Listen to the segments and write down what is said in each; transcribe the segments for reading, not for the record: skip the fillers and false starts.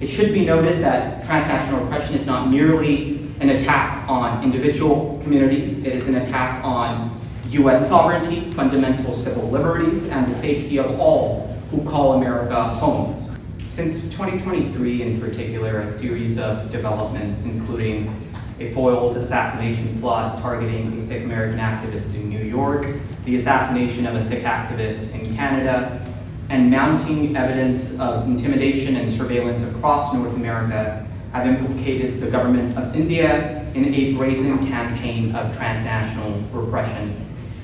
It should be noted that transnational repression is not merely an attack on individual communities, it is an attack on US sovereignty, fundamental civil liberties, and the safety of all who call America home. Since 2023 in particular, a series of developments, including a foiled assassination plot targeting a Sikh American activist in New York, the assassination of a Sikh activist in Canada, and mounting evidence of intimidation and surveillance across North America have implicated the government of India in a brazen campaign of transnational repression.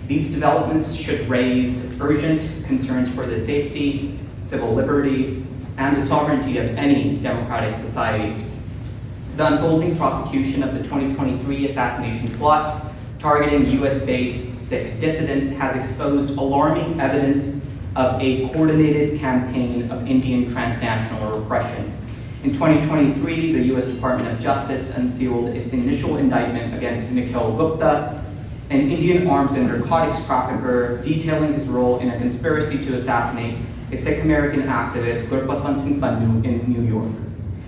These developments should raise urgent concerns for the safety, civil liberties, and the sovereignty of any democratic society. The unfolding prosecution of the 2023 assassination plot targeting US-based Sikh dissidents has exposed alarming evidence of a coordinated campaign of Indian transnational repression. In 2023, the US Department of Justice unsealed its initial indictment against Nikhil Gupta, an Indian arms and narcotics trafficker, detailing his role in a conspiracy to assassinate a Sikh American activist, Gurpatwant Singh Pannu, in New York.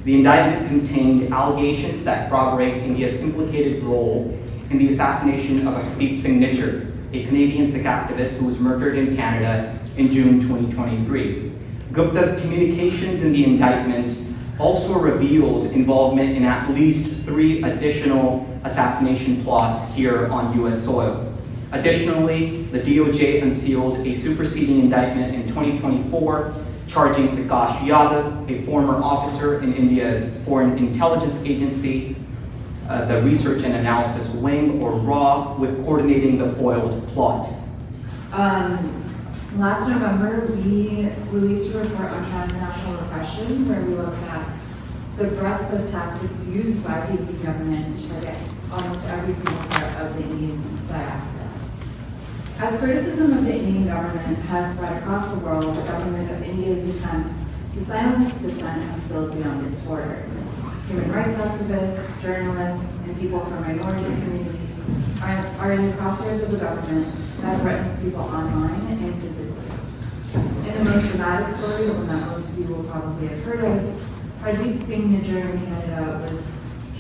The indictment contained allegations that corroborate India's implicated role in the assassination of Hardeep Singh Nijjar, a Canadian Sikh activist who was murdered in Canada in June 2023. Gupta's communications in the indictment also revealed involvement in at least 3 additional assassination plots here on US soil. Additionally, the DOJ unsealed a superseding indictment in 2024 charging Prakash Yadav, a former officer in India's Foreign Intelligence Agency, the Research and Analysis Wing, or RAW, with coordinating the foiled plot. Last November, we released a report on transnational repression where we looked at the breadth of tactics used by the Indian government to target almost every single part of the Indian diaspora. As criticism of the Indian government has spread across the world, the government of India's attempts to silence dissent have spilled beyond its borders. Human rights activists, journalists, and people from minority communities are in the crosshairs of the government that threatens people online and physically. In the most dramatic story, the one that most of you will probably have heard of, Hardeep Singh Nijjar in Canada was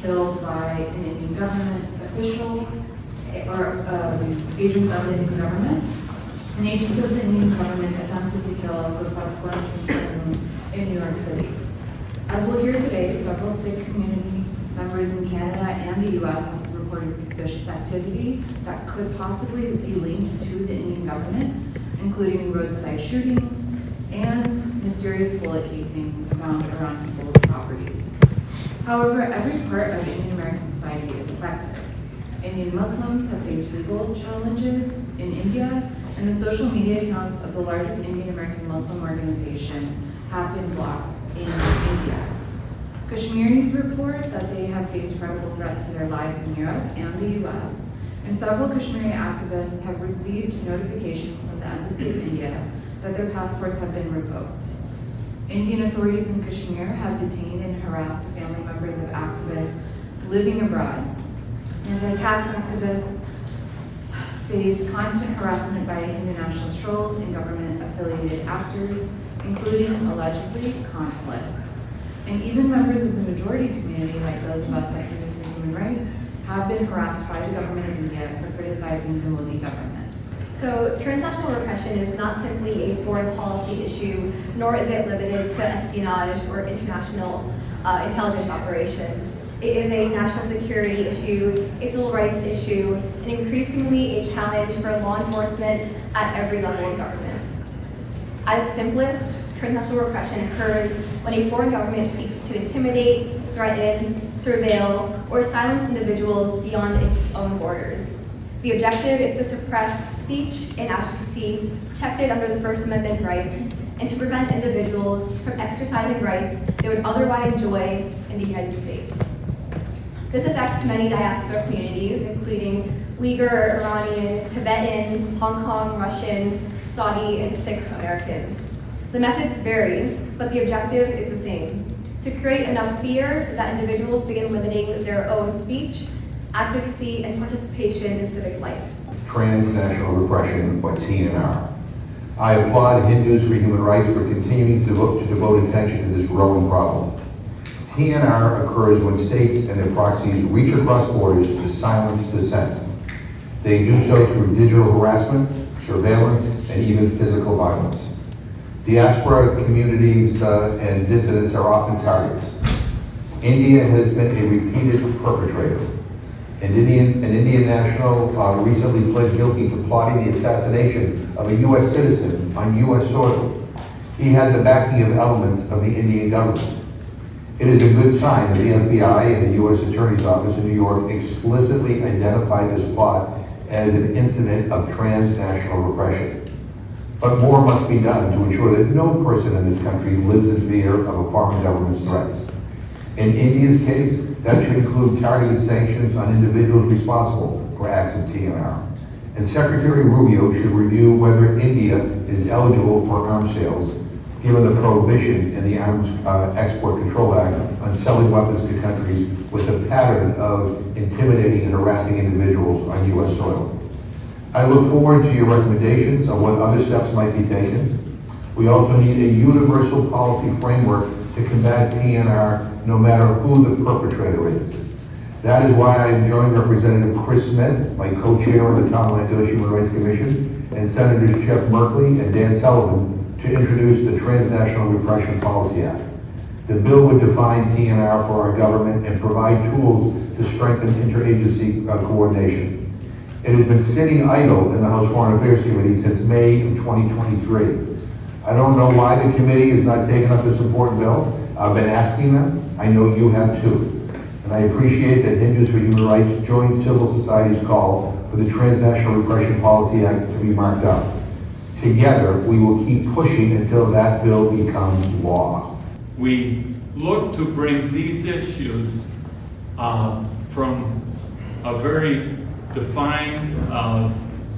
killed by an Indian government official or agents of the Indian government. And agents of the Indian government attempted to kill Gurpatwant Singh Pannu in New York City. As we'll hear today, several Sikh community members in Canada and the US have reported suspicious activity that could possibly be linked to the Indian government, including roadside shootings and mysterious bullet casings found around people's properties. However, every part of Indian American society is affected. Indian Muslims have faced legal challenges in India, and the social media accounts of the largest Indian American Muslim organization have been blocked in India. Kashmiris report that they have faced credible threats to their lives in Europe and the US, and several Kashmiri activists have received notifications from the Embassy of India that their passports have been revoked. Indian authorities in Kashmir have detained and harassed the family members of activists living abroad. Anti-caste activists face constant harassment by Indian nationalist trolls and government-affiliated actors, including, allegedly, consulates. And even members of the majority community, like those of us activists for human rights, have been harassed by the government of India for criticizing the Modi government. So transnational repression is not simply a foreign policy issue, nor is it limited to espionage or international intelligence operations. It is a national security issue, a civil rights issue, and increasingly a challenge for law enforcement at every level of government. At its simplest, transnational repression occurs when a foreign government seeks to intimidate, threaten, surveil, or silence individuals beyond its own borders. The objective is to suppress speech and advocacy protected under the First Amendment rights and to prevent individuals from exercising rights they would otherwise enjoy in the United States. This affects many diaspora communities, including Uyghur, Iranian, Tibetan, Hong Kong, Russian, Saudi, and Sikh Americans. The methods vary, but the objective is the same: to create enough fear that individuals begin limiting their own speech, advocacy, and participation in civic life. Transnational repression by TNR. I applaud Hindus for Human Rights for continuing to devote attention to this growing problem. TNR occurs when states and their proxies reach across borders to silence dissent. They do so through digital harassment, surveillance, and even physical violence. Diaspora communities and dissidents are often targets. India has been a repeated perpetrator. An Indian national recently pled guilty to plotting the assassination of a U.S. citizen on U.S. soil. He had the backing of elements of the Indian government. It is a good sign that the FBI and the U.S. Attorney's Office in New York explicitly identified this plot as an incident of transnational repression. But more must be done to ensure that no person in this country lives in fear of a foreign government's threats. In India's case, that should include targeted sanctions on individuals responsible for acts of TNR. And Secretary Rubio should review whether India is eligible for arms sales, given the prohibition in the Arms Export Control Act on selling weapons to countries with a pattern of intimidating and harassing individuals on U.S. soil. I look forward to your recommendations on what other steps might be taken. We also need a universal policy framework to combat TNR no matter who the perpetrator is. That is why I have joined Representative Chris Smith, my co-chair of the Tom Lantos Human Rights Commission, and Senators Jeff Merkley and Dan Sullivan to introduce the Transnational Repression Policy Act. The bill would define TNR for our government and provide tools to strengthen interagency coordination. It has been sitting idle in the House Foreign Affairs Committee since May of 2023. I don't know why the committee has not taken up this important bill. I've been asking them. I know you have too. And I appreciate that Hindus for Human Rights joined civil society's call for the Transnational Repression Policy Act to be marked up. Together, we will keep pushing until that bill becomes law. We look to bring these issues from a very defined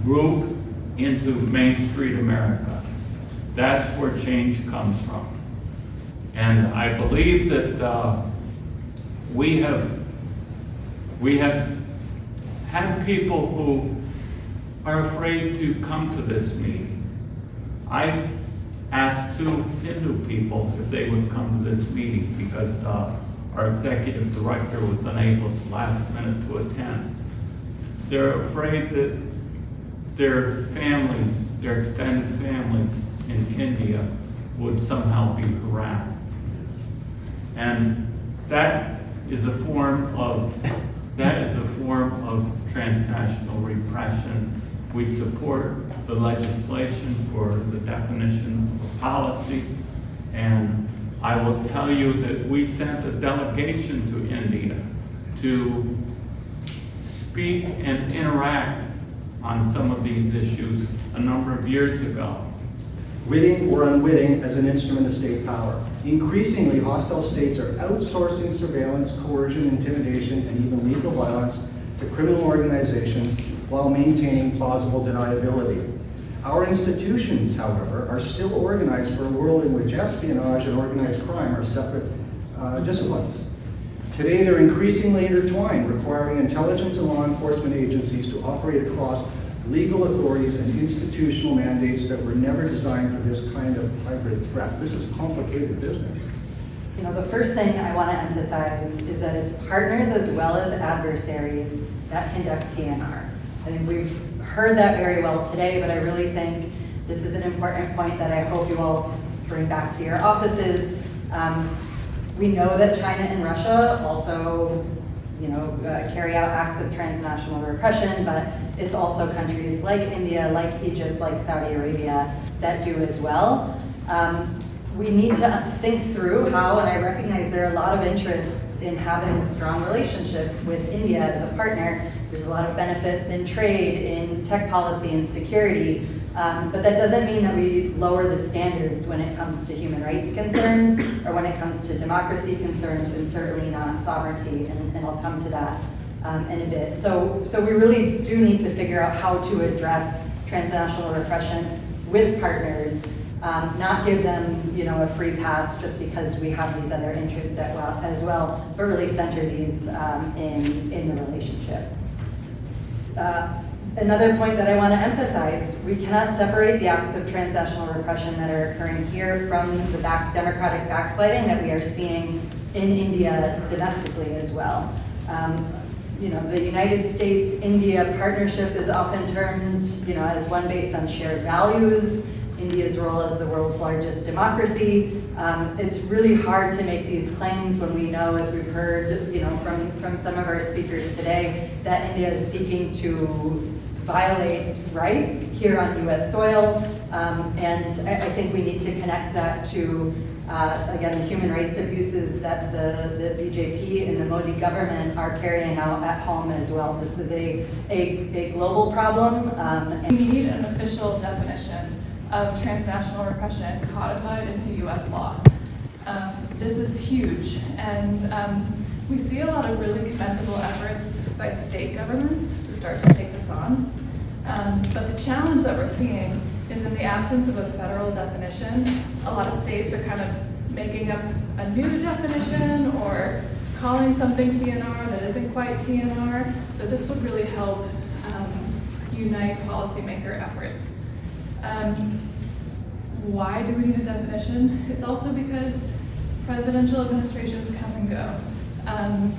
group into Main Street America. That's where change comes from. And I believe that we have had people who are afraid to come to this meeting. I asked 2 Hindu people if they would come to this meeting because our executive director was unable to last minute to attend. They're afraid that their families, their extended families in India would somehow be harassed. And that is a form of transnational repression. We support the legislation for the definition of policy, and I will tell you that we sent a delegation to India to speak and interact on some of these issues a number of years ago. Witting or unwitting as an instrument of state power. Increasingly, hostile states are outsourcing surveillance, coercion, intimidation, and even lethal violence to criminal organizations while maintaining plausible deniability. Our institutions, however, are still organized for a world in which espionage and organized crime are separate disciplines. Today, they're increasingly intertwined, requiring intelligence and law enforcement agencies to operate across legal authorities and institutional mandates that were never designed for this kind of hybrid threat. This is complicated business. You know, the first thing I want to emphasize is that it's partners as well as adversaries that conduct TNR. I think we've heard that very well today, but I really think this is an important point that I hope you all bring back to your offices. We know that China and Russia also carry out acts of transnational repression, but it's also countries like India, like Egypt, like Saudi Arabia that do as well. We need to think through how, and I recognize there are a lot of interests in having a strong relationship with India as a partner. There's a lot of benefits in trade, in tech policy, and security, but that doesn't mean that we lower the standards when it comes to human rights concerns or when it comes to democracy concerns, and certainly not sovereignty, and I'll come to that in a bit. So we really do need to figure out how to address transnational repression with partners, not give them a free pass just because we have these other interests as well, but really center these in the relationship. Another point that I want to emphasize, we cannot separate the acts of transnational repression that are occurring here from the democratic backsliding that we are seeing in India domestically as well. The United States-India partnership is often termed, as one based on shared values, India's role as the world's largest democracy. It's really hard to make these claims when we know, as we've heard, from some of our speakers today, that India is seeking to violate rights here on U.S. soil. And I think we need to connect that to, again, the human rights abuses that the BJP and the Modi government are carrying out at home as well. This is a global problem. We need an official definition of transnational repression codified into U.S. law. This is huge, and we see a lot of really commendable efforts by state governments to start to take this on. But the challenge that we're seeing is in the absence of a federal definition, a lot of states are kind of making up a new definition or calling something TNR that isn't quite TNR. So this would really help unite policymaker efforts. Why do we need a definition? It's also because presidential administrations come and go.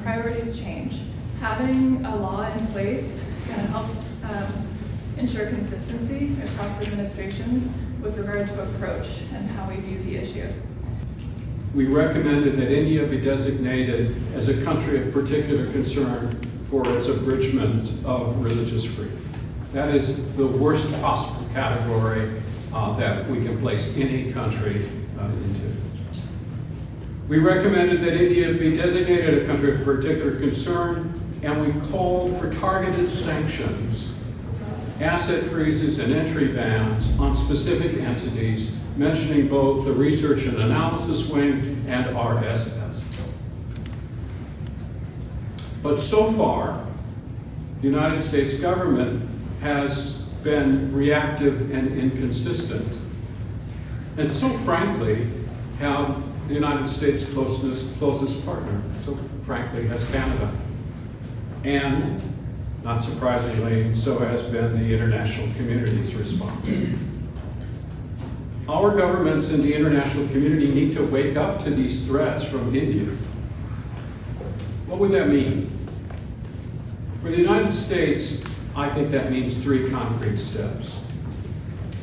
Priorities change. Having a law in place kind of helps ensure consistency across administrations with regard to approach and how we view the issue. We recommended that India be designated as a country of particular concern for its abridgment of religious freedom. That is the worst possible category that we can place any country into. We recommended that India be designated a country of particular concern, and we called for targeted sanctions, asset freezes, and entry bans on specific entities, mentioning both the Research and Analysis Wing and RSS. But so far, the United States government has been reactive and inconsistent. And so frankly, have the United States' closest partner, so frankly has Canada. And, not surprisingly, so has been the international community's response. Our governments and the international community need to wake up to these threats from India. What would that mean? For the United States, I think that means 3 concrete steps.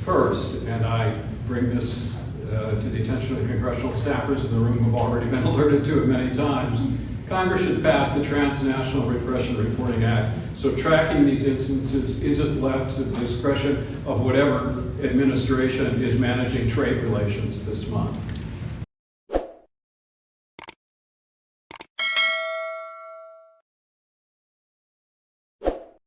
First, and I bring this to the attention of the congressional staffers in the room who've already been alerted to it many times, Congress should pass the Transnational Repression Reporting Act, so tracking these instances isn't left to the discretion of whatever administration is managing trade relations this month.